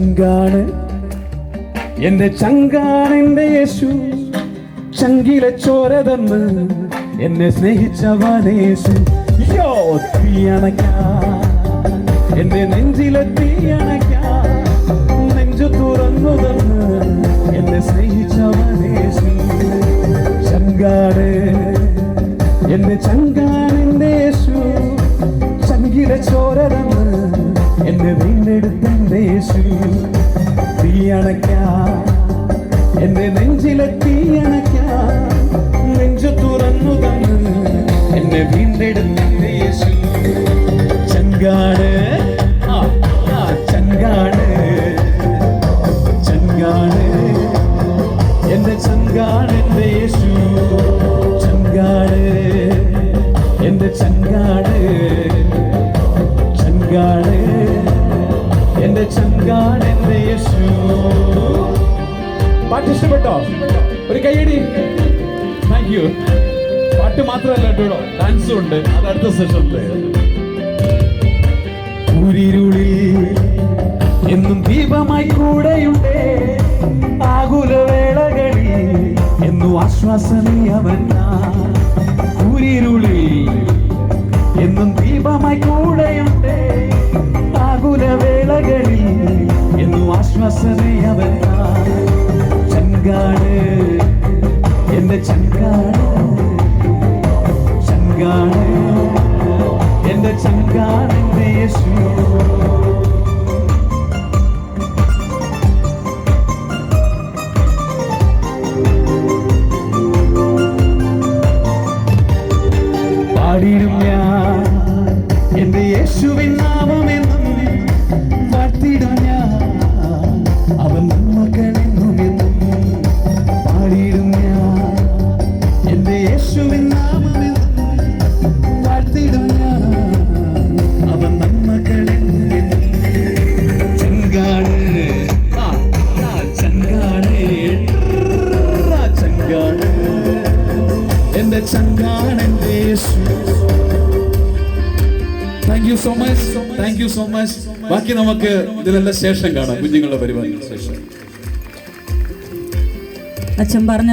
ചങ്കാണ് എന്റെ ചങ്കാണ് എന്റെ യേശു, ചങ്കിലെ ചോര തന്ന് എന്നെ സ്നേഹിച്ചവനേശു. തീയണയ്ക്കാൻ എന്റെ നെഞ്ചിലെ തീയണയ്ക്കാൻ നെഞ്ചു തുറന്നു തന്ന് എന്നെ സ്നേഹിച്ചവനേശു. ചങ്കാണ് എന്റെ ചങ്കാണ് എന്റെ യേശു, ചങ്കിലെ ചോര തന്ന് എന്നെ വീണ്ടെടുത്തെന്റെ യേശു. തീയണയ്ക്കാൻ എന്റെ നെഞ്ചിലെ തീയണയ്ക്കാൻ നെഞ്ചു തുറന്നു തന്ന് എന്നെ വീണ്ടെടുത്തെന്റെ യേശു. ചങ്കാണ് ചങ്കാണ് ചങ്കാണ് എന്റെ ചങ്കാണ് എന്റെ യേശു. ചങ്കാണ് എന്റെ ചങ്കാണ് ചങ്കാണ് എന്റെ ചങ്കാണ് എന്റെ യേശു. പാട്ട് ഇഷ്ടപ്പെട്ടോ? ഒരു കൈയടി. Thank you. പാട്ട് മാത്രമല്ല കേട്ടോ, ഡാൻസും ഉണ്ട്, അത് അടുത്ത സെഷനില്. ൂരിരുളിൽ എന്നും ദീപമായി കൂടെയുണ്ടേ, ആകുലവേളകളിൽ എന്നും ആശ്വാസമേ അവൻ. ൂരിരുളിൽ എന്നും ദീപമായി കൂടെയുണ്ടേ, ആകുലവേളകളിൽ എന്നും ആശ്വാസമേ അവൻ. ചങ്കാണ് എന്റെ ചങ്കാണ് ചങ്കാണ് എന്റെ ചങ്കാണ് എന്റെ യേശു. പാടിടും ഞാൻ എന്റെ യേശുവിൻ നാമമെന്നും, വാഴ്ത്തിടും ഞാൻ അവൻ നന്മകളെന്നും എന്നും. പാടിടും ഞാൻ എന്റെ യേശുവിൻ നാമമെന്നും, വാഴ്ത്തിടും ഞാൻ അവൻ നന്മകളെന്നും എന്നും. ചങ്കാണ് ചങ്കാണ് ചങ്കാണ് എന്റെ ചങ്കാണ് എന്റെ Yeshu. Thank you so much, thank you so much. ബാക്കി നമുക്ക് ഇതിലെല്ലാം ശേഷം കാണാം, കുഞ്ഞുങ്ങളുടെ പരിപാടിക്ക് ശേഷം. അച്ഛൻ പറഞ്ഞത്